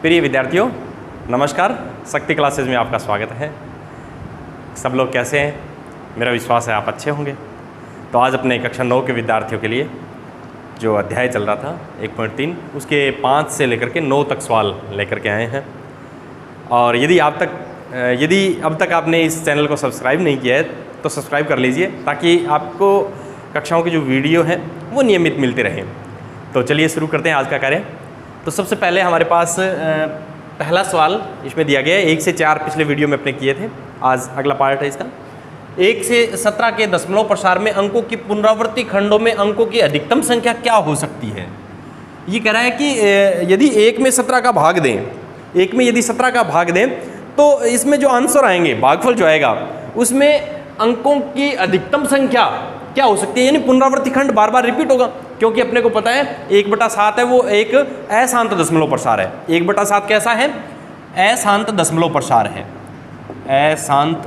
प्रिय विद्यार्थियों, नमस्कार। शक्ति क्लासेज में आपका स्वागत है। सब लोग कैसे हैं? मेरा विश्वास है आप अच्छे होंगे। तो आज अपने कक्षा 9 के विद्यार्थियों के लिए जो अध्याय चल रहा था 1.3 उसके 5 से लेकर के 9 तक सवाल लेकर के आए हैं। और यदि अब तक आपने इस चैनल को सब्सक्राइब नहीं किया है तो सब्सक्राइब कर लीजिए, ताकि आपको कक्षाओं की जो वीडियो हैं वो नियमित मिलते रहें। तो चलिए शुरू करते हैं आज का कार्य। तो सबसे पहले हमारे पास पहला सवाल इसमें दिया गया है। 1 से 4 पिछले वीडियो में अपने किए थे, आज अगला पार्ट है इसका। 1 से 17 के दशमलव प्रसार में अंकों की पुनरावृत्ति खंडों में अंकों की अधिकतम संख्या क्या हो सकती है। ये कह रहा है कि यदि 1 में 17 का भाग दें, 1 में यदि 17 का भाग दें तो इसमें जो आंसर आएंगे, भागफल जो आएगा, उसमें अंकों की अधिकतम संख्या क्या हो सकती है। यानी पुनरावृत्ति खंड बार बार रिपीट होगा, क्योंकि अपने को पता है 1/7 है वो एक अशांत दशमलव प्रसार है। 1/7 कैसा है? अशांत दशमलव प्रसार है, अशांत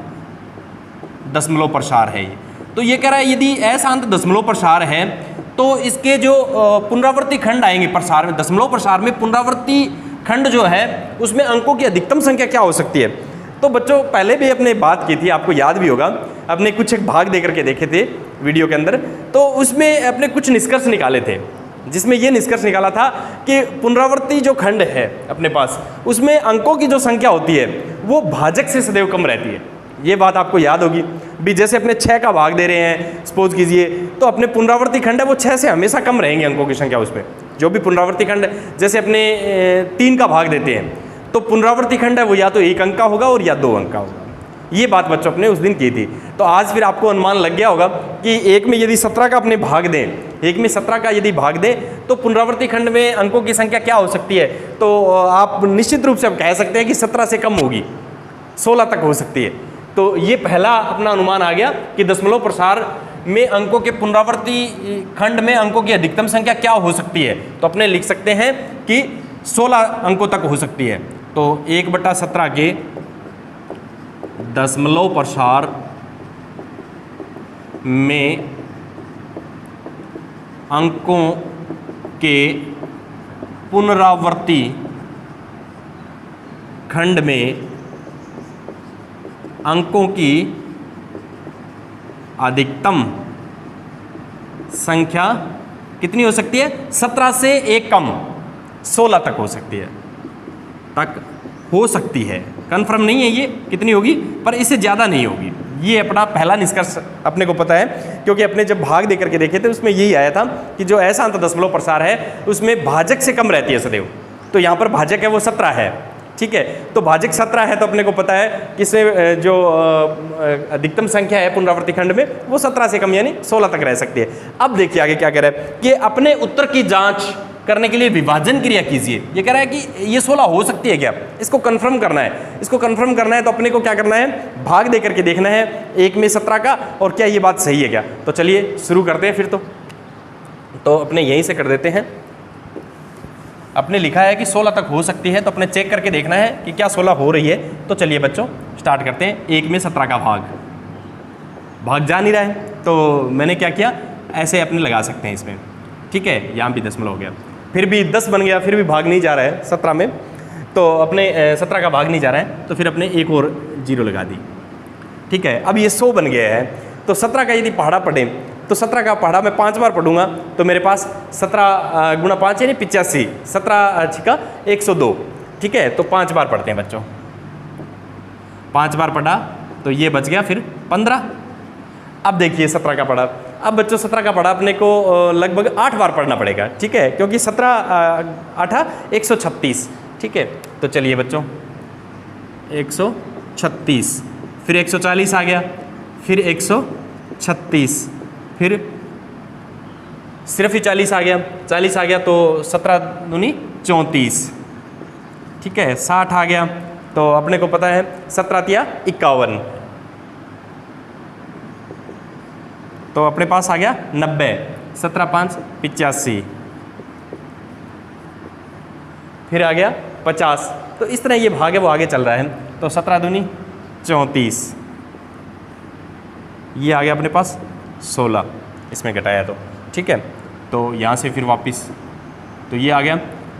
दशमलव प्रसार है ये। तो ये कह रहा है यदि अशांत दशमलव प्रसार है तो इसके जो पुनरावृत्ति खंड आएंगे प्रसार में, दशमलव प्रसार में पुनरावृत्ति खंड जो है उसमें अंकों की अधिकतम संख्या क्या हो सकती है। तो बच्चों पहले भी अपने बात की थी, आपको याद भी होगा, अपने कुछ एक भाग देकर के देखे थे वीडियो के अंदर। तो उसमें अपने कुछ निष्कर्ष निकाले थे, जिसमें ये निष्कर्ष निकाला था कि पुनरावृत्ति जो खंड है अपने पास, उसमें अंकों की जो संख्या होती है वो भाजक से सदैव कम रहती है। ये बात आपको याद होगी भी। जैसे अपने 6 का भाग दे रहे हैं सपोज कीजिए, तो अपने पुनरावृत्ति खंड है वो 6 से हमेशा कम रहेंगे अंकों की संख्या उसमें। जो भी पुनरावृत्ति खंड, जैसे अपने 3 का भाग देते हैं तो पुनरावृत्ति खंड है वो या तो 1 अंक का होगा और या 2 अंक का होगा। ये बात बच्चों अपने उस दिन की थी। तो आज फिर आपको अनुमान लग गया होगा कि 1 में यदि 17 का अपने भाग दें, 1 में 17 का यदि भाग दें तो पुनरावृत्ति खंड में अंकों की संख्या क्या हो सकती है। तो आप निश्चित रूप से आप कह सकते हैं कि 17 से कम होगी, 16 तक हो सकती है। तो ये पहला अपना अनुमान आ गया कि दशमलव प्रसार में अंकों के पुनरावृत्ति खंड में अंकों की अधिकतम संख्या क्या हो सकती है। तो अपने लिख सकते हैं कि 16 अंकों तक हो सकती है। तो 1/17 के दशमलव प्रसार में अंकों के पुनरावृत्ति खंड में अंकों की अधिकतम संख्या कितनी हो सकती है? 17 से 1 कम 16 तक हो सकती है, कंफर्म नहीं है ये कितनी होगी, पर इससे ज़्यादा नहीं होगी। ये अपना पहला निष्कर्ष अपने को पता है, क्योंकि अपने जब भाग दे करके देखे थे उसमें यही आया था कि जो अशांत दशमलव प्रसार है उसमें भाजक से कम रहती है सदैव। तो यहाँ पर भाजक है वो 17 है, ठीक है। तो भाजक 17 है तो अपने को पता है कि इसमें जो अधिकतम संख्या है पुनरावृत्ति खंड में वो 17 से कम यानी 16 तक रह सकती है। अब देखिए आगे क्या कह रहा है कि अपने उत्तर की जांच करने के लिए विभाजन क्रिया कीजिए। ये कह रहा है कि ये 16 हो सकती है क्या, इसको कंफर्म करना है। इसको कंफर्म करना है तो अपने को क्या करना है, भाग दे करके देखना है 1 में 17 का, और क्या ये बात सही है क्या। तो चलिए शुरू करते हैं फिर। तो अपने यहीं से कर देते हैं। अपने लिखा है कि 16 तक हो सकती है, तो अपने चेक करके देखना है कि क्या 16 हो रही है। तो चलिए बच्चों स्टार्ट करते हैं। 1 में 17 का भाग जा नहीं रहा है, तो मैंने क्या किया, ऐसे अपने लगा सकते हैं इसमें, ठीक है। यहाँ भी दशमलव हो गया, फिर भी 10 बन गया, फिर भी भाग नहीं जा रहा है 17 में, तो अपने 17 का भाग नहीं जा रहा है, तो फिर अपने एक और 0 लगा दी, ठीक है। अब ये 100 बन गया है, तो 17 का यदि पहाड़ा पढ़ें तो 17 का पहाड़ा मैं 5 बार पढ़ूंगा तो मेरे पास 17 गुणा 5 यानी 85, 17 का 102, ठीक है। तो 5 बार पढ़ते हैं बच्चों, 5 बार पढ़ा तो ये बच गया फिर 15। अब देखिए 17 का पढ़ा, अब बच्चों 17 का पढ़ा अपने को लगभग 8 बार पढ़ना पड़ेगा, ठीक है, क्योंकि 17 8 136, ठीक है। तो चलिए बच्चों 136, फिर 140 आ गया, फिर 136, फिर सिर्फ ही 40 आ गया, 40 आ गया तो 17 दूनी 34, ठीक है। 60 आ गया तो अपने को पता है 17 तिया 51, तो अपने पास आ गया 90, 17 5 85, फिर आ गया 50। तो इस तरह ये भाग है वो आगे चल रहा है। तो 17 दूनी 34, ये आ गया अपने पास 16, इसमें घटाया तो, ठीक है। तो यहाँ से फिर वापस तो ये आ गया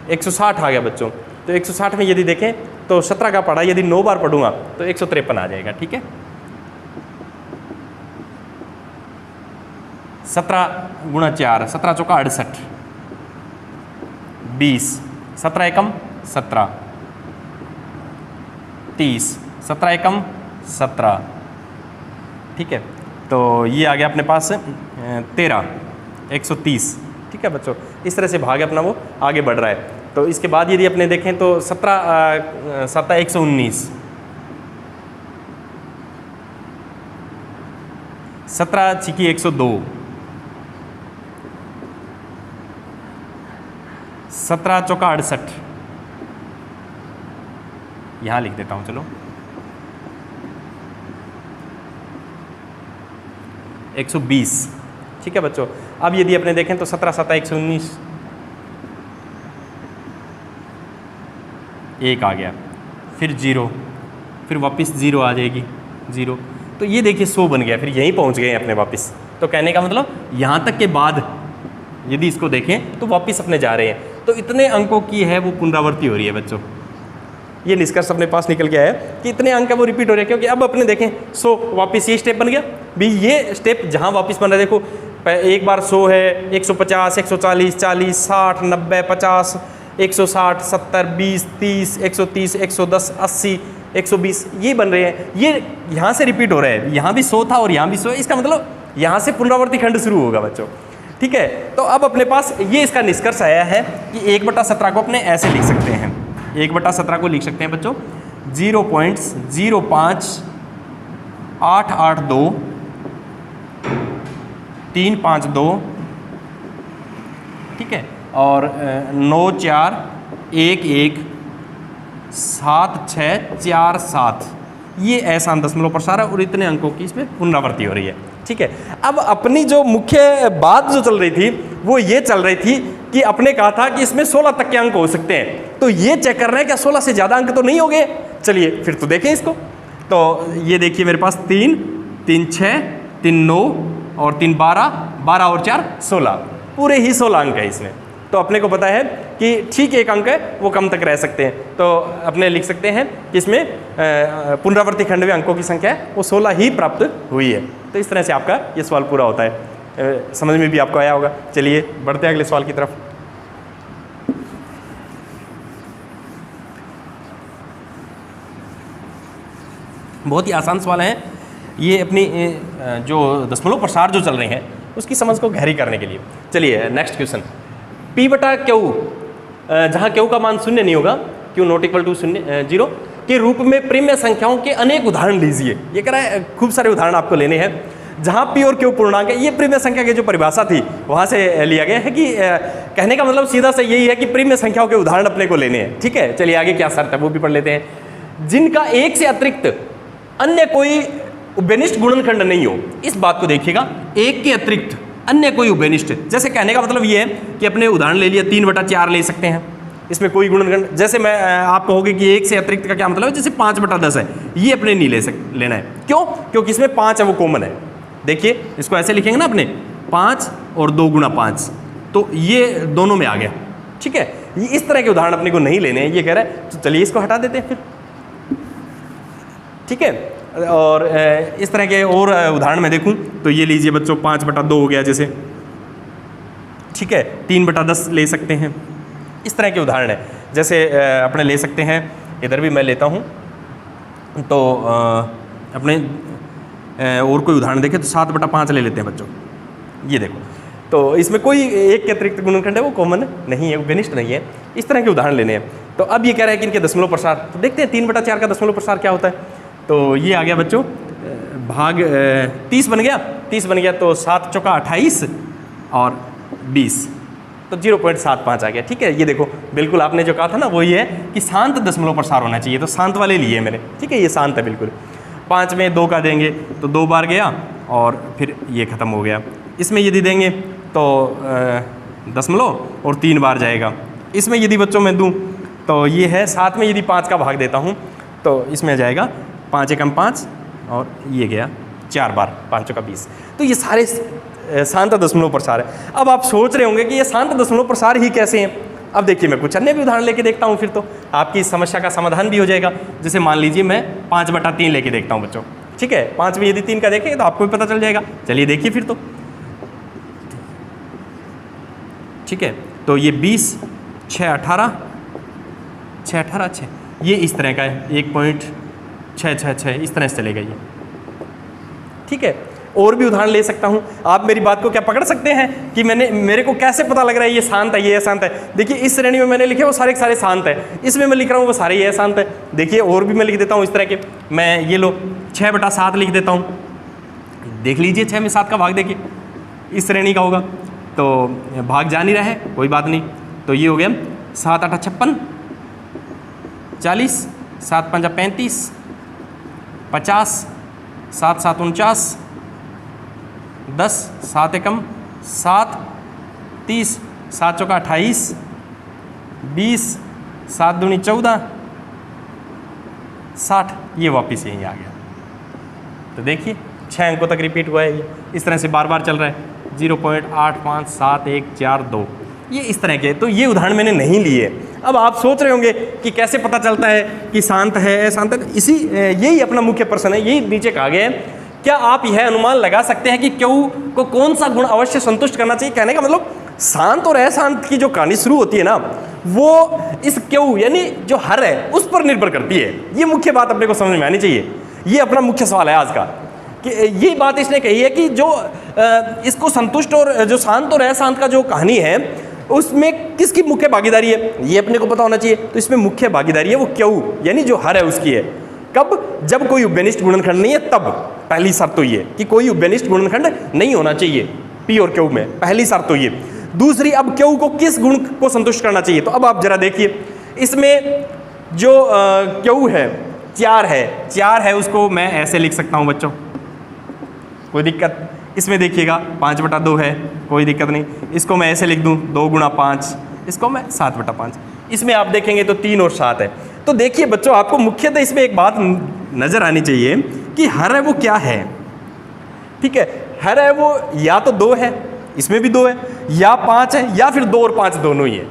160 आ गया बच्चों। तो 160 में यदि देखें तो 17 का पढ़ा यदि 9 बार पढ़ूंगा तो 153 आ जाएगा। ठीक है, 17 गुणा 4, 17 चौका 68, 20, 17 एकम 17, 30, 17 एकम 17। ठीक है, तो ये आ गया अपने पास 13, 130। ठीक है बच्चों, इस तरह से भाग अपना वो आगे बढ़ रहा है। तो इसके बाद यदि अपने देखें तो 17 7 119, 17 छिकी 102, 17 चौका 68, यहाँ लिख देता हूँ चलो, 120। ठीक है बच्चों, अब यदि अपने देखें तो 17 7 119, 1 आ गया, फिर 0, फिर वापस 0 आ जाएगी 0। तो ये देखिए 100 बन गया, फिर यहीं पहुंच गए अपने वापस। तो कहने का मतलब यहाँ तक के बाद यदि इसको देखें तो वापस अपने जा रहे हैं। तो इतने अंकों की है वो पुनरावृत्ति हो रही है बच्चों। ये निष्कर्ष अपने पास निकल के आया कि इतने अंक है वो रिपीट हो रहे हैं, क्योंकि अब अपने देखें 100 वापस ये स्टेप बन गया भी। ये स्टेप जहाँ वापस बन रहा है, देखो एक बार 100 है, 150, 140, 40, 60, 90, 50, 160, 70, 20, 30, 130, 110, 80, 120 ये बन रहे हैं। ये यहाँ से रिपीट हो रहा है, यहाँ भी 100 था और यहाँ भी 100 है। इसका मतलब यहाँ से पुनरावर्ती खंड शुरू होगा बच्चों। ठीक है, तो अब अपने पास ये इसका निष्कर्ष आया है कि 1/17 को अपने ऐसे लिख सकते हैं। 1/17 को लिख सकते हैं बच्चों 0.05882 352। ठीक है, और 94117647 ये ऐसा दशमलव प्रसार है और इतने अंकों की इसमें पुनरावृत्ति हो रही है। ठीक है, अब अपनी जो मुख्य बात जो चल रही थी वो ये चल रही थी कि अपने कहा था कि इसमें 16 तक के अंक हो सकते हैं। तो ये चेक कर रहे हैं क्या 16 से ज़्यादा अंक तो नहीं हो गए। चलिए फिर तो देखें इसको। तो ये देखिए मेरे पास 3 3 6 3 9 और 3 12 12 और 4 16 पूरे ही 16 अंक है इसमें। तो अपने को पता है कि ठीक एक अंक है वो कम तक रह सकते हैं। तो अपने लिख सकते हैं कि इसमें पुनरावर्ती खंड में अंकों की संख्या है वो 16 ही प्राप्त हुई है। तो इस तरह से आपका ये सवाल पूरा होता है। समझ में भी आपको आया होगा। चलिए बढ़ते हैं अगले सवाल की तरफ। बहुत ही आसान सवाल है ये। अपनी जो दशमलव प्रसार जो चल रहे हैं उसकी समझ को गहरी करने के लिए। चलिए नेक्स्ट क्वेश्चन, P/Q जहाँ Q का मान 0 नहीं होगा, Q ≠ 0 के रूप में प्रिम्य संख्याओं के अनेक उदाहरण लीजिए। ये कह रहा है खूब सारे उदाहरण आपको लेने हैं जहाँ P और Q पूर्णांक है। ये प्रिम्य संख्या की जो परिभाषा थी वहाँ से लिया गया है कि कहने का मतलब सीधा से यही है कि प्रिम्य संख्याओं के उदाहरण अपने को लेने हैं। ठीक है, चलिए आगे क्या शर्त है वो भी पढ़ लेते हैं। जिनका एक से अतिरिक्त अन्य कोई उभयनिष्ठ गुणनखंड नहीं हो। इस बात को देखिएगा, एक के अतिरिक्त अन्य कोई उभयनिष्ठ, जैसे कहने का मतलब ये है कि अपने उदाहरण ले लिया 3/4 ले सकते हैं, इसमें कोई गुणनखंड। जैसे मैं आप कहोगे कि एक से अतिरिक्त का क्या मतलब है, जैसे 5/10 है, ये अपने नहीं लेना है। क्यों? क्योंकि इसमें 5 है वो कॉमन है। देखिए इसको ऐसे लिखेंगे ना अपने 5 और 2 गुणा 5, तो ये दोनों में आ गया। ठीक है, ये इस तरह के उदाहरण अपने को नहीं लेने हैं ये कह रहा है। तो चलिए इसको हटा देते हैं फिर। ठीक है, और इस तरह के और उदाहरण मैं देखूं तो ये लीजिए बच्चों 5/2 हो गया जैसे। ठीक है, 3/10 ले सकते हैं। इस तरह के उदाहरण है। जैसे अपने ले सकते हैं, इधर भी मैं लेता हूं तो अपने और कोई उदाहरण देखें तो 7/5 ले लेते हैं बच्चों। ये देखो, तो इसमें कोई एक के अतिरिक्त गुणनखंड है वो कॉमन नहीं है, घनिष्ठ नहीं है। इस तरह के उदाहरण लेने हैं। तो अब ये कह रहा है कि इनके दशमलव प्रसार, तो देखते हैं 3/4 का दशमलव प्रसार क्या होता है। तो ये आ गया बच्चों भाग 30 बन गया। 30 बन गया तो 7 चौका 28 और 20, तो 0.75 आ गया। ठीक है, ये देखो बिल्कुल आपने जो कहा था ना वो ये है कि शांत दशमलव प्रसार होना चाहिए, तो शांत वाले लिए मैंने। ठीक है, ये शांत है बिल्कुल। 5 में 2 का देंगे तो 2 बार गया और फिर ये ख़त्म हो गया। इसमें यदि देंगे तो दशमलव और 3 बार जाएगा। इसमें यदि बच्चों में दूँ तो ये है 7 में यदि 5 का भाग देता हूँ तो इसमें जाएगा 5 एकम 5 और ये गया 4 बार, 5 चौका 20। तो ये सारे शांत दशमलव प्रसार है। अब आप सोच रहे होंगे कि ये शांत दशमलव प्रसार ही कैसे हैं। अब देखिए मैं कुछ अन्य भी उदाहरण लेके देखता हूँ, फिर तो आपकी इस समस्या का समाधान भी हो जाएगा। जैसे मान लीजिए मैं 5/3 लेके देखता हूँ बच्चों, ठीक है। 5 में यदि 3 का देखेंगे तो आपको भी पता चल जाएगा। चलिए देखिए फिर तो, ठीक है। तो ये 20, 6 18, 6 18 6, ये इस तरह का है 1.666 इस तरह से चलेगा ये, ठीक है। और भी उदाहरण ले सकता हूँ। आप मेरी बात को क्या पकड़ सकते हैं कि मेरे को कैसे पता लग रहा है ये शांत है, ये अशांत है। देखिए इस श्रेणी में मैंने लिखे वो सारे के सारे शांत है, इसमें मैं लिख रहा हूँ वो सारे ये अशांत है। देखिए और भी मैं लिख देता हूँ इस तरह के, मैं ये लो 6/7 लिख देता हूँ। देख लीजिए 6 में 7 का भाग देखिए इस श्रेणी का होगा, तो भाग जा नहीं रहा है, कोई बात नहीं। तो ये हो गया 7 8 56, 40, 7 5 35, 50, 7 7 49, 10, 7 एकम 7, 30, 7 चौका 28, 20, 7 दूनी 14, 60, ये वापस यहीं आ गया। तो देखिए 6 अंकों तक रिपीट हुआ है ये, इस तरह से बार बार चल रहा है। 0.85714 ये इस तरह के। तो ये उदाहरण मैंने नहीं लिए। अब आप सोच रहे होंगे कि कैसे पता चलता है कि शांत है अशांत है। यही अपना मुख्य प्रश्न है, यही नीचे कहा गया है। क्या आप यह अनुमान लगा सकते हैं कि क्यू को कौन सा गुण अवश्य संतुष्ट करना चाहिए? कहने का मतलब शांत और अशांत की जो कहानी शुरू होती है ना, वो इस क्यू यानी जो हर है उस पर निर्भर करती है। ये मुख्य बात अपने को समझ में आनी चाहिए। ये अपना मुख्य सवाल है आज का, कि ये बात इसने कही है कि जो इसको संतुष्ट और जो शांत और अशांत का जो कहानी है उसमें किसकी मुख्य भागीदारी है, ये अपने को पता होना चाहिए। तो इसमें मुख्य भागीदारी है वो क्यू यानी जो हर है उसकी है। कब? जब कोई उभयनिष्ठ गुणनखंड नहीं है तब। पहली शर्त तो ये कि कोई उभयनिष्ठ गुणनखंड नहीं होना चाहिए पी और क्यू में, पहली शर्त तो ये। दूसरी, अब क्यू को किस गुण को संतुष्ट करना चाहिए? तो अब आप जरा देखिए, इसमें जो क्यू है 4 है, उसको मैं ऐसे लिख सकता हूँ बच्चों, कोई दिक्कत? इसमें देखिएगा 5/2 है, कोई दिक्कत नहीं। इसको मैं ऐसे लिख दूँ 2 × 5, इसको मैं 7/5। इसमें आप देखेंगे तो 3 और 7 है। तो देखिए बच्चों, आपको मुख्यतः इसमें एक बात नजर आनी चाहिए कि हर है वो क्या है, ठीक है। हर है वो या तो 2 है, इसमें भी 2 है, या 5 है, या फिर 2 और 5 दोनों ही है।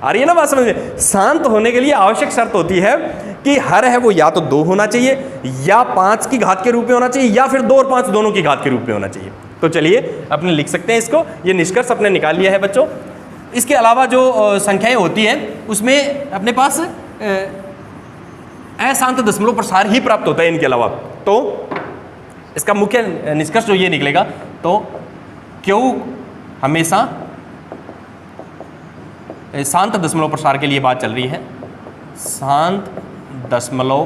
आ रही है ना बात समझ में? शांत होने के लिए आवश्यक शर्त होती है कि हर है वो या तो 2 होना चाहिए, या 5 की घात के रूप में होना चाहिए, या फिर 2 और 5 दोनों की घात के रूप में होना चाहिए। तो चलिए अपने लिख सकते हैं इसको, ये निष्कर्ष अपने निकाल लिया है बच्चों। इसके अलावा जो संख्याएं होती हैं उसमें अपने पास अशांत दशमलव प्रसार ही प्राप्त होता है इनके अलावा। तो इसका मुख्य निष्कर्ष जो ये निकलेगा, तो क्यू हमेशा शांत दशमलव प्रसार के लिए बात चल रही है। शांत दशमलव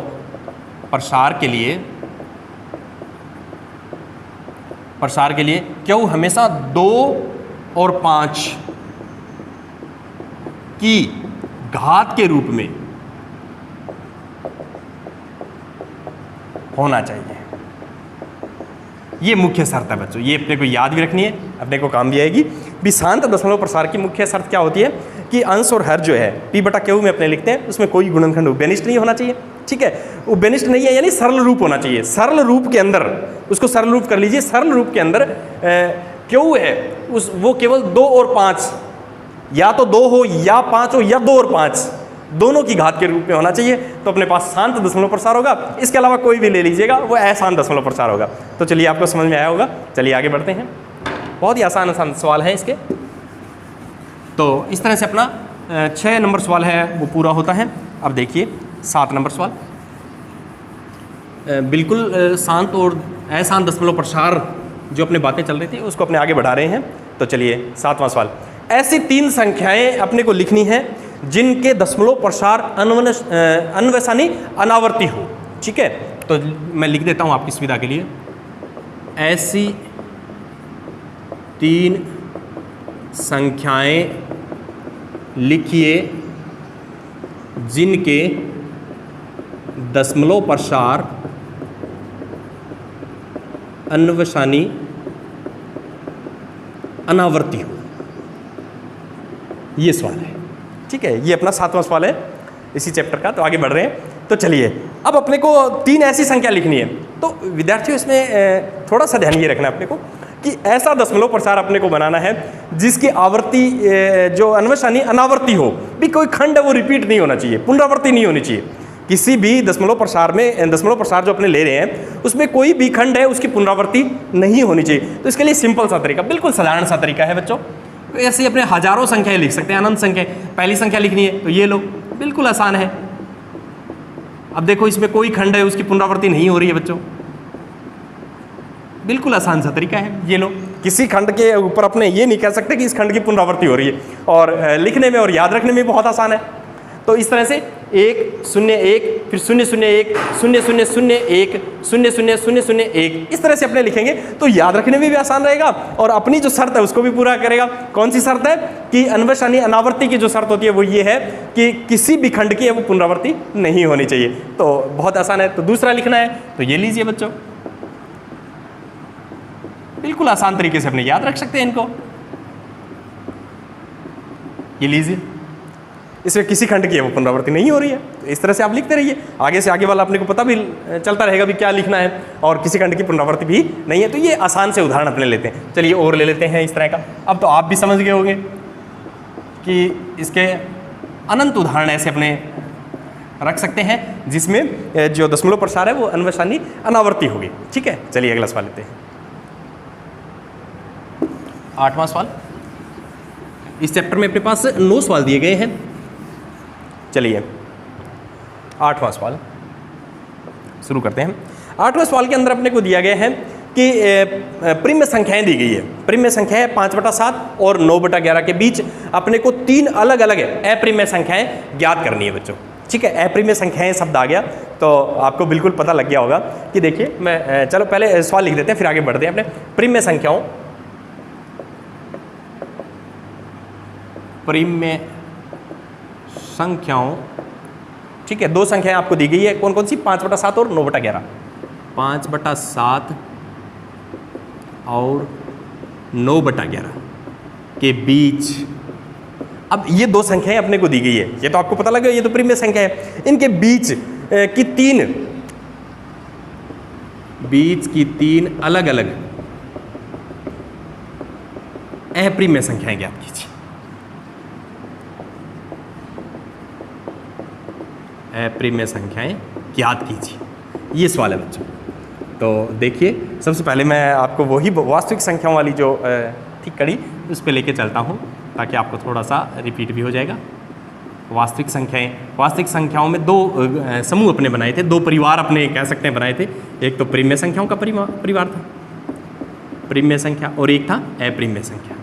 प्रसार के लिए क्यू हमेशा 2 और 5 की घात के रूप में होना चाहिए। ये मुख्य शर्त है बच्चों, ये अपने को याद भी रखनी है, अपने को काम भी आएगी। भी शांत दशमलव प्रसार की मुख्य शर्त क्या होती है कि अंश और हर जो है P/Q में अपने लिखते हैं, उसमें कोई गुणनखंड उभयनिष्ठ नहीं होना चाहिए, ठीक है। उभयनिष्ठ नहीं है यानी सरल रूप होना चाहिए। सरल रूप के अंदर, उसको सरल रूप कर लीजिए, सरल रूप के अंदर क्यू है वो केवल 2 और 5, या तो 2 हो या 5 हो, या 2 और 5 दोनों की घात के रूप में होना चाहिए। तो अपने पास शांत दशमलव प्रसार होगा। इसके अलावा कोई भी ले लीजिएगा वो अशांत दशमलव प्रसार होगा। तो चलिए आपको समझ में आया होगा। चलिए आगे बढ़ते हैं। बहुत ही आसान सवाल है इसके। तो इस तरह से अपना 6 नंबर सवाल है वो पूरा होता है। अब देखिए 7 नंबर सवाल, बिल्कुल शांत और अशांत दशमलव प्रसार जो अपने बातें चल रही थी उसको अपने आगे बढ़ा रहे हैं। तो चलिए 7वां सवाल, ऐसी 3 संख्याएं अपने को लिखनी है जिनके दशमलव प्रसार अन्वसानी अनावर्ती हो, ठीक है। तो मैं लिख देता हूं आपकी सुविधा के लिए, ऐसी 3 संख्याएं लिखिए जिनके दशमलव प्रसार अन्वसानी अनावर्ती हो। ये सवाल है, ठीक है। ये अपना 7वां सवाल है इसी चैप्टर का। तो आगे बढ़ रहे हैं। तो चलिए अब अपने को 3 ऐसी संख्या लिखनी है। तो विद्यार्थियों इसमें थोड़ा सा ध्यान ये रखना है अपने को कि ऐसा दशमलव प्रसार अपने को बनाना है जिसकी आवर्ती जो अन्वसानी अनावर्ती हो, भी कोई खंड है वो रिपीट नहीं होना चाहिए, पुनरावर्ती नहीं होनी चाहिए। किसी भी दशमलव प्रसार में, दशमलव प्रसार जो अपने ले रहे हैं उसमें कोई भी खंड है उसकी पुनरावर्ती नहीं होनी चाहिए। तो इसके लिए सिंपल सा तरीका, बिल्कुल साधारण सा तरीका है बच्चों। तो ऐसे अपने हजारों संख्याएं लिख सकते हैं, अनंत संख्या। पहली संख्या लिखनी है तो ये लो, बिल्कुल आसान है। अब देखो इसमें कोई खंड है उसकी पुनरावृत्ति नहीं हो रही है बच्चों, बिल्कुल आसान सा तरीका है, ये लो। किसी खंड के ऊपर अपने ये नहीं कह सकते कि इस खंड की पुनरावृत्ति हो रही है, और लिखने में और याद रखने में बहुत आसान है। तो इस तरह से 1 0 1 फिर 0 0 1 0 0 0 1 0 0 0 0 1, इस तरह से अपने लिखेंगे तो याद रखने में भी आसान रहेगा और अपनी जो शर्त है उसको भी पूरा करेगा। कौन सी शर्त है कि अन्वसानी अनावर्ती की जो शर्त होती है वो ये है कि किसी भी खंड की वो पुनरावृत्ति नहीं होनी चाहिए। तो बहुत आसान है। तो दूसरा लिखना है तो ये लीजिए बच्चों, बिल्कुल आसान तरीके से अपने याद रख सकते हैं इनको। ये लीजिए, इसमें किसी खंड की है वो पुनरावृत्ति नहीं हो रही है। तो इस तरह से आप लिखते रहिए, आगे से आगे वाला अपने को पता भी चलता रहेगा भी क्या लिखना है, और किसी खंड की पुनरावृत्ति भी नहीं है। तो ये आसान से उदाहरण अपने लेते हैं। चलिए और ले लेते हैं इस तरह का। अब तो आप भी समझ गए होंगे कि इसके अनंत उदाहरण ऐसे अपने रख सकते हैं जिसमें जो दशमलव प्रसार है वो अन्वसानी अनावर्ती होगी। ठीक है, चलिए अगला सवाल लेते हैं। 8वां सवाल। इस चैप्टर में अपने पास 9 सवाल दिए गए हैं। चलिए 8वां सवाल शुरू करते हैं। 8वें सवाल के अंदर अपने को दिया गया है कि प्रिम्य संख्याएं दी गई है। प्रिम्य संख्याएं 5/7 और 9/11 के बीच अपने को 3 अलग अलग अप्रिम्य संख्याएं ज्ञात करनी है बच्चों। ठीक है, अप्रिम्य संख्याएं शब्द आ गया तो आपको बिल्कुल पता लग गया होगा कि देखिए मैं, चलो पहले सवाल लिख देते हैं फिर आगे बढ़ते हैं अपने। प्रिम्य संख्याओं, प्रिम्य संख्याओं, ठीक है, 2 संख्याएं आपको दी गई है। कौन कौन सी? 5/7 और 9/11। 5/7 और 9/11 के बीच अब ये 2 संख्याएं अपने को दी गई है। ये तो आपको पता लगा, ये तो प्रिम्य संख्या है। इनके बीच की 3 अलग अलग अप्रिम्य संख्याएं ज्ञात कीजिए। अप्रिम्य संख्याएं ज्ञात कीजिए, ये सवाल है बच्चों। तो देखिए सबसे पहले मैं आपको वही वास्तविक संख्याओं वाली जो थी कड़ी उस पर लेके चलता हूँ ताकि आपको थोड़ा सा रिपीट भी हो जाएगा। वास्तविक संख्याओं में 2 समूह अपने बनाए थे, 2 परिवार अपने कह सकते हैं बनाए थे। एक तो प्रिम्य संख्याओं का परिवार था, प्रिम्य संख्या, और एक था अप्रिम्य संख्या।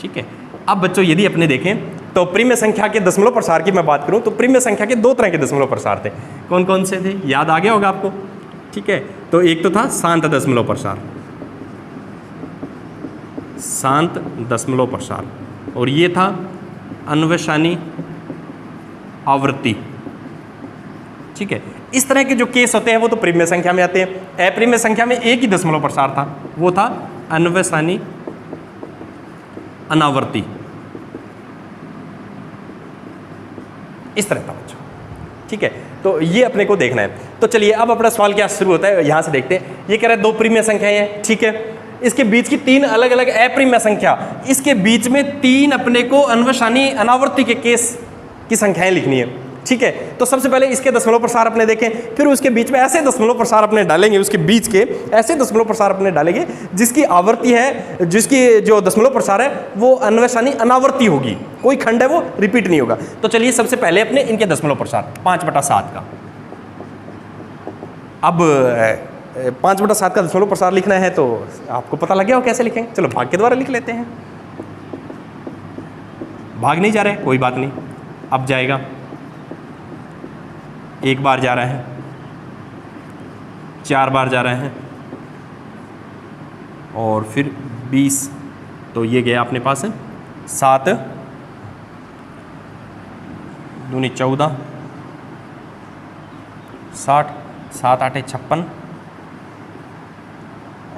ठीक है, अब बच्चों यदि अपने देखें तो प्रिम्य संख्या के दशमलव प्रसार की मैं बात करूं तो प्रिम्य संख्या के 2 तरह के दशमलव प्रसार थे। कौन कौन से थे? याद आ गया होगा आपको। ठीक है, तो एक तो था शांत दशमलव प्रसार, शांत दशमलव प्रसार, और ये था अन्वसानी आवृत्ति। ठीक है, इस तरह के जो केस होते हैं वो तो प्रिम्य संख्या में आते हैं। अप्रिम्य संख्या में एक ही दशमलव प्रसार था, वो था अन्वसानी अनावर्ती। इस तरह था बच्चों। ठीक है, तो ये अपने को देखना है। तो चलिए अब अपना सवाल क्या शुरू होता है, यहां से देखते हैं। ये कह रहा है 2 प्रिम्य संख्याएं हैं। ठीक है, इसके बीच की 3 अलग अलग अप्रिम्य संख्या, इसके बीच में 3 अपने को अन्वसानी अनावर्ती के केस की संख्याएं लिखनी है। ठीक है, तो सबसे पहले इसके दशमलव प्रसार अपने देखें, फिर उसके बीच में ऐसे दशमलव प्रसार अपने डालेंगे, उसके बीच के ऐसे दशमलव प्रसार अपने डालेंगे जिसकी आवर्ती है, जिसकी जो दशमलव प्रसार है वो अन्वसानी अनावर्ती होगी, कोई खंड है वो रिपीट नहीं होगा। तो चलिए सबसे पहले अपने इनके दशमलव प्रसार 5/7 का। अब 5/7 का दशमलव प्रसार लिखना है तो आपको पता लग गया हो कैसे लिखेंगे। चलो भाग के द्वारा लिख लेते हैं। भाग नहीं जा रहे, कोई बात नहीं। अब जाएगा, 1 बार जा रहा है, 4 बार जा रहे हैं, और फिर 20। तो ये गया अपने पास है 7 दूनी 14, 60, 7 8 56,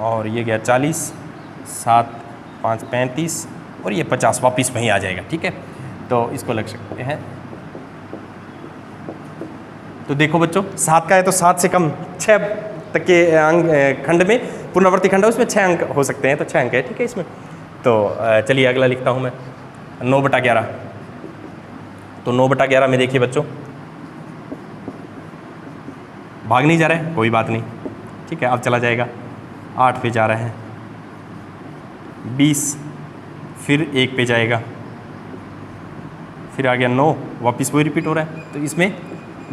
और ये गया 40, 7 5 35, और ये 50 वापिस वहीं आ जाएगा। ठीक है, तो इसको लग सकते हैं। तो देखो बच्चों 7 का है तो 7 से कम 6 तक के अंक खंड में पुनरावर्ती खंड है उसमें 6 अंक हो सकते हैं, तो 6 अंक है, ठीक है इसमें। तो चलिए अगला लिखता हूँ मैं 9/11। तो 9/11 में देखिए बच्चों, भाग नहीं जा रहा है, कोई बात नहीं, ठीक है, अब चला जाएगा 8 पे जा रहे हैं, 20, फिर 1 पे जाएगा, फिर आ गया 9, वापस वही रिपीट हो रहा है, तो इसमें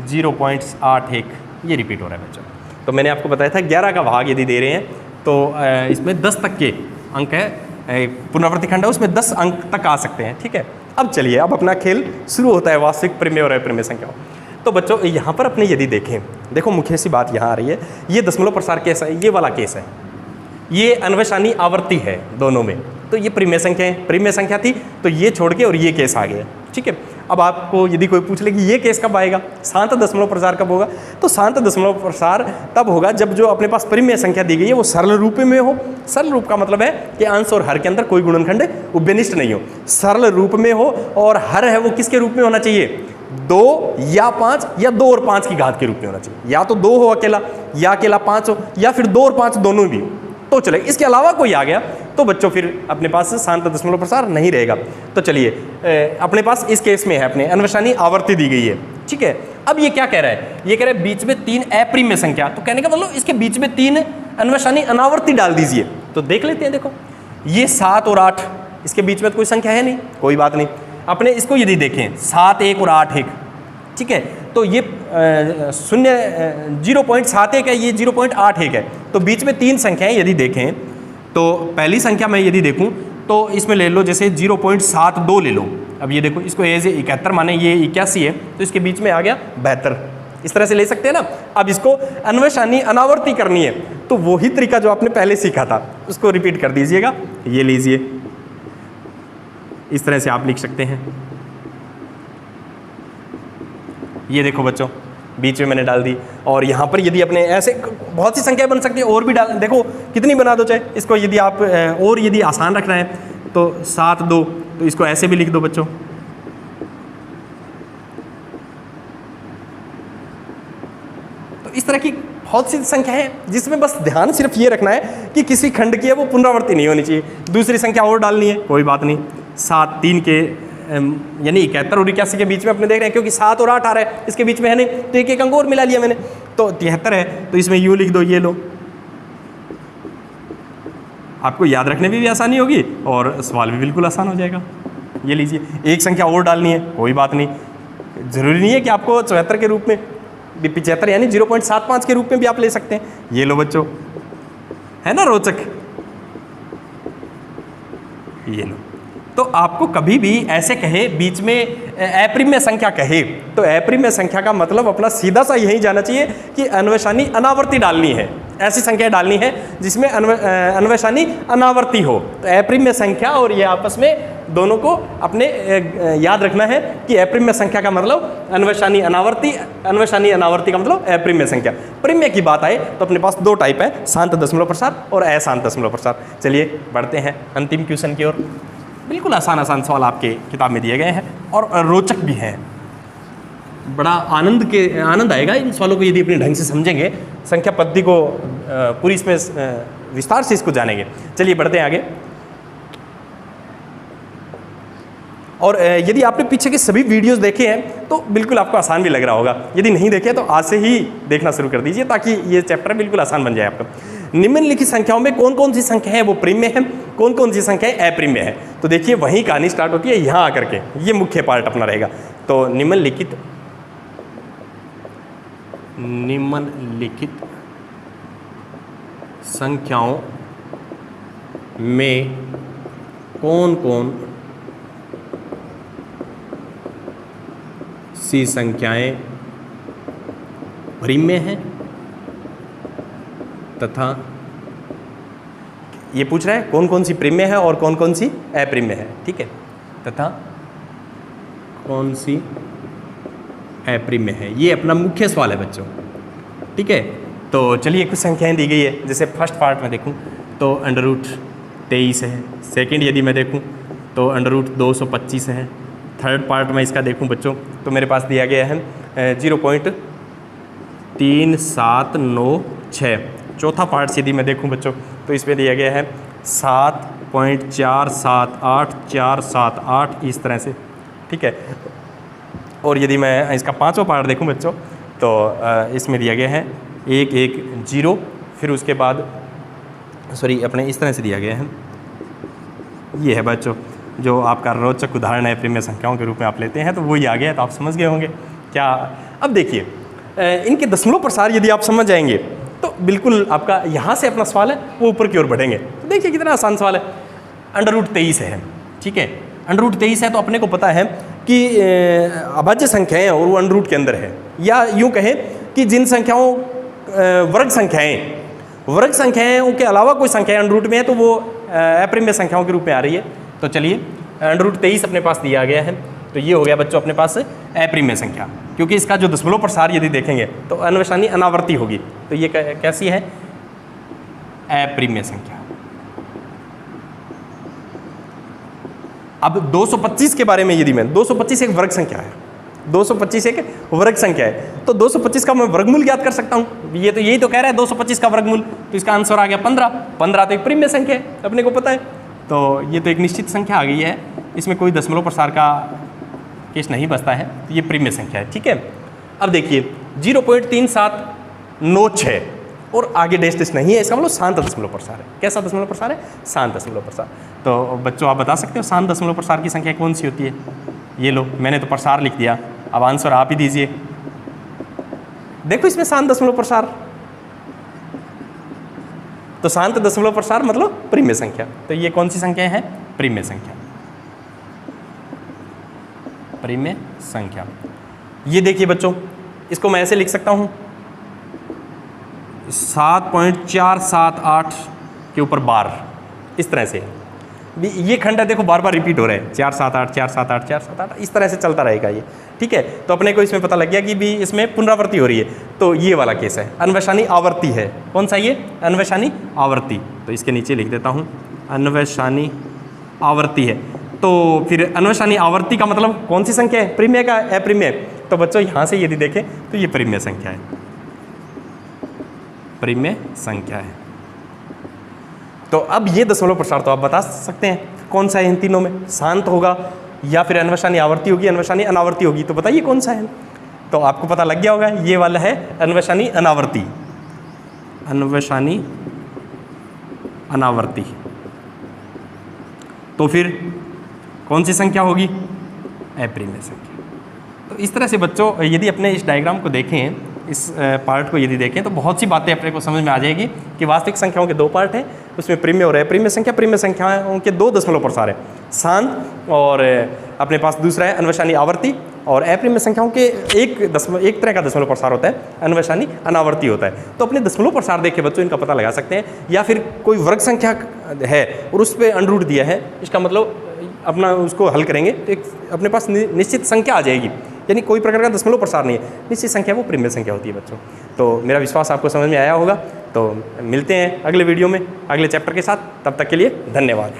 0.81 ये रिपीट हो रहा है बच्चों। तो मैंने आपको बताया था 11 का भाग यदि दे रहे हैं तो इसमें 10 तक के अंक है, पुनरावर्ती खंड है उसमें 10 अंक तक आ सकते हैं, ठीक है। अब चलिए, अब अपना खेल शुरू होता है वास्तविक परिमेय और अपरिमेय संख्याओं। तो बच्चों यहाँ पर अपने यदि देखें, देखो मुख्य सी बात यहाँ आ रही है, ये दशमलव प्रसार केस है, ये वाला केस है, ये अन्वशानी आवर्ती है दोनों में, तो ये परिमेय संख्या है, परिमेय संख्या थी तो ये छोड़ के और ये केस आ गया, ठीक है। अब आपको यदि कोई पूछ ले कि ये केस कब आएगा, शांत दशमलव प्रसार कब होगा, तो शांत दशमलव प्रसार तब होगा जब जो अपने पास परिमेय संख्या दी गई है वो सरल रूप में हो। सरल रूप का मतलब है कि अंश और हर के अंदर कोई गुणनखंड उभयनिष्ठ नहीं हो, सरल रूप में हो, और हर है वो किसके रूप में होना चाहिए, 2 या 5 या 2 और 5 की घात के रूप में होना चाहिए, या तो 2 हो अकेला या अकेला 5 हो, या फिर 2 और 5 दोनों भी तो चले। इसके अलावा कोई आ गया तो बच्चों फिर अपने पास शांत दशमलव प्रसार नहीं रहेगा। तो चलिए अपने पास इस केस में है अपने अन्वशानी आवर्ती दी गई है, ठीक है। अब ये क्या कह रहा है, ये कह रहा है बीच में 3 अप्रिमेय संख्या, तो कहने का मतलब इसके बीच में 3 अन्वशानी अनावर्ती डाल दीजिए। तो देख लेते हैं, देखो ये 7 और 8, इसके बीच में तो कोई संख्या है नहीं, कोई बात नहीं। अपने इसको यदि देखें 7 1 और 8 1, ठीक है, तो ये 0.71 है, ये 0.81 है, तो बीच में 3 संख्याएं यदि देखें तो पहली संख्या मैं यदि देखूं तो इसमें ले लो जैसे 0.72 ले लो। अब ये देखो, इसको एज 71 माने ये 81 है, तो इसके बीच में आ गया 72, इस तरह से ले सकते हैं ना। अब इसको अन्वशानी अनावर्ती करनी है तो वही तरीका जो आपने पहले सीखा था उसको रिपीट कर दीजिएगा। ये लीजिए, इस तरह से आप लिख सकते हैं। ये देखो बच्चों, बीच में मैंने डाल दी, और यहाँ पर यदि अपने ऐसे बहुत सी संख्या बन सकती है, और भी डाल, देखो कितनी बना दो चाहे। इसको यदि आप और यदि आसान रखना है तो 7 2, तो इसको ऐसे भी लिख दो बच्चों। तो इस तरह की बहुत सी संख्या है जिसमें बस ध्यान सिर्फ ये रखना है कि किसी खंड की है वो पुनरावर्ती नहीं होनी चाहिए। दूसरी संख्या और डालनी है, कोई बात नहीं। 7 3 के यानी 71 और 81 के बीच में अपने देख रहे हैं, क्योंकि 7 और 8 आ रहा है, इसके बीच में है नहीं, तो एक अंक और मिला लिया मैंने, तो 73 है, तो इसमें यूँ लिख दो, ये लो। आपको याद रखने में भी आसानी होगी और सवाल भी बिल्कुल आसान हो जाएगा। ये लीजिए, एक संख्या और डालनी है, कोई बात नहीं, ज़रूरी नहीं है कि आपको 74 के रूप में, 75 यानी 0.75 के रूप में भी आप ले सकते हैं। ये लो बच्चों, है ना रोचक। ये लो, तो आपको कभी भी ऐसे कहे बीच में अप्रिमेय संख्या कहे तो अप्रिमेय संख्या का मतलब अपना सीधा सा यही जाना चाहिए कि अन्वशानी अनावर्ती डालनी है, ऐसी संख्या डालनी है जिसमें अन्वशानी अनावर्ती हो। तो अप्रिमेय संख्या और ये आपस में दोनों को अपने याद रखना है कि अप्रिमेय संख्या का मतलब अन्वशानी अनावर्ती, अन्वशानी अनावर्ती का मतलब अप्रिमेय संख्या। परिमेय की बात आए तो अपने पास 2 टाइप है, शांत दशमलव प्रसार और अशांत दशमलव प्रसार। चलिए बढ़ते हैं अंतिम क्वेश्चन की ओर। बिल्कुल आसान सवाल आपके किताब में दिए गए हैं और रोचक भी हैं। बड़ा आनंद आएगा इन सवालों को यदि अपने ढंग से समझेंगे, संख्या पद्धति को पूरी इसमें विस्तार से इसको जानेंगे। चलिए बढ़ते हैं आगे। और यदि आपने पीछे के सभी वीडियोस देखे हैं तो बिल्कुल आपको आसान भी लग रहा होगा। यदि नहीं देखे तो आज से ही देखना शुरू कर दीजिए ताकि ये चैप्टर बिल्कुल आसान बन जाए आपका। निम्नलिखित संख्याओं में कौन कौन सी संख्या है वो परिमेय है, कौन कौन सी संख्याएं अप्रिमेय है। तो देखिए वहीं कहानी स्टार्ट होती है, यहाँ आकर के ये मुख्य पार्ट अपना रहेगा। तो निम्नलिखित संख्याओं में कौन कौन सी संख्याएं परिमेय हैं तथा ये पूछ रहा है कौन कौन सी परिमेय है और कौन कौन सी अप्रिमेय है, ठीक है, तथा कौन सी अप्रिमेय है। ये अपना मुख्य सवाल है बच्चों, ठीक है। तो चलिए कुछ संख्याएं दी गई है, जैसे फर्स्ट पार्ट में देखूं तो √23 है, सेकंड यदि मैं देखूं तो √225 है, थर्ड पार्ट में इसका देखूं बच्चों तो मेरे पास दिया गया है 0.3794 6। चौथा पार्ट यदि मैं देखूं बच्चों तो इसमें दिया गया है 7.478478 इस तरह से, ठीक है। और यदि मैं इसका पांचवा पार्ट देखूं बच्चों तो इसमें दिया गया है 110, फिर उसके बाद सॉरी अपने इस तरह से दिया गया है। ये है बच्चों जो आपका रोचक उदाहरण है प्रीमियर संख्याओं के रूप में आप लेते हैं, तो वही आ गया, तो आप समझ गए होंगे क्या। अब देखिए इनके दशमलव प्रसार यदि आप समझ जाएंगे तो बिल्कुल आपका यहाँ से अपना सवाल है वो ऊपर की ओर बढ़ेंगे। तो देखिए कितना आसान सवाल है, √23 है, ठीक है। √23 है तो अपने को पता है कि अभाज्य संख्याएं और वो √ के अंदर है, या यूँ कहें कि जिन संख्याओं वर्ग संख्याएं के अलावा कोई संख्याएं √ में है तो वो अप्रिमेय संख्याओं के रूप में आ रही है। तो चलिए √23 अपने पास दिया गया है, तो ये हो गया बच्चों अपने पास अप्रिमेय संख्या, क्योंकि इसका जो दशमलव प्रसार यदि देखेंगे तो अन्वशानी अनावर्ती होगी, तो ये कैसी है, अप्रिमेय संख्या। अब 225 के बारे में यदि मैं 225 एक वर्ग संख्या है, 225 एक वर्ग संख्या है, तो 225 का मैं वर्गमूल ज्ञात कर सकता हूँ। ये तो यही तो कह रहा है 225 का वर्गमूल, तो इसका आंसर आ गया 15। 15 तो एक प्रीमिय संख्या है, अपने को पता है, तो ये तो एक निश्चित संख्या आ गई है, इसमें कोई दशमलव प्रसार का केस नहीं बचता है, तो ये प्रीमिय संख्या है, ठीक है। अब देखिए 0.3796 और आगे डैश नहीं है, इसका मतलब शांत दशमलव प्रसार है। कैसा दशमलव प्रसार है, शांत दशमलव प्रसार। तो बच्चों आप बता सकते हो शांत दशमलव प्रसार की संख्या कौन सी होती है। ये लो मैंने तो प्रसार लिख दिया, अब आंसर आप ही दीजिए। देखो इसमें शांत दशमलव प्रसार, तो शांत दशमलव प्रसार मतलब प्रीमिय संख्या, तो ये कौन सी संख्या है, प्रीमिय संख्या, प्रीमिय संख्या। ये देखिए बच्चों इसको मैं ऐसे लिख सकता हूं 7.478 के ऊपर बार, इस तरह से ये खंड है, देखो बार बार रिपीट हो रहा है, 478 478 478 इस तरह से चलता रहेगा ये, ठीक है। तो अपने को इसमें पता लग गया कि भी इसमें पुनरावृत्ति हो रही है, तो ये वाला केस है, अन्वशानी आवर्ती है। कौन सा ये, अन्वशानी आवर्ती। तो इसके नीचे लिख देता हूँ अन्वशानी आवर्ती है। तो फिर अन्वशानी आवर्ती का मतलब कौन सी संख्या है, प्रीमिय का अप्रीमिय। तो बच्चों यहाँ से यदि देखें तो ये प्रीमिय संख्या है, प्रीमिय संख्या है। तो अब ये दशमलव प्रसार तो आप बता सकते हैं कौन सा है इन तीनों में, शांत होगा या फिर अन्वशानी आवर्ती होगी, अन्वशानी अनावर्ती होगी, तो बताइए कौन सा है। तो आपको पता लग गया होगा ये वाला है अन्वशानी अनावर्ती, अन्वशानी अनावर्ती। तो फिर कौन सी संख्या होगी, अप्रीमिय संख्या। तो इस तरह से बच्चों यदि अपने इस डायग्राम को देखें, इस पार्ट को यदि देखें तो बहुत सी बातें अपने को समझ में आ जाएगी कि वास्तविक संख्याओं के दो पार्ट हैं, उसमें प्रीमिय और अप्रीमिय संख्या। प्रीमिय संख्याओं के दो दशमलव प्रसार है, शांत और अपने पास दूसरा है अन्वशानी आवर्ती, और अप्रीमिय संख्याओं के एक तरह का दशमलव प्रसार होता है, अन्वशानी अनावर्ती होता है। तो अपने दशमलव प्रसार देख के बच्चों इनका पता लगा सकते हैं, या फिर कोई वर्ग संख्या है और उस पर √ दिया है, इसका मतलब अपना उसको हल करेंगे तो एक अपने पास निश्चित संख्या आ जाएगी, यानी कोई प्रकार का दशमलव प्रसार नहीं है, निश्चित संख्या वो प्रीमिय संख्या होती है बच्चों। तो मेरा विश्वास आपको समझ में आया होगा। तो मिलते हैं अगले वीडियो में अगले चैप्टर के साथ, तब तक के लिए धन्यवाद।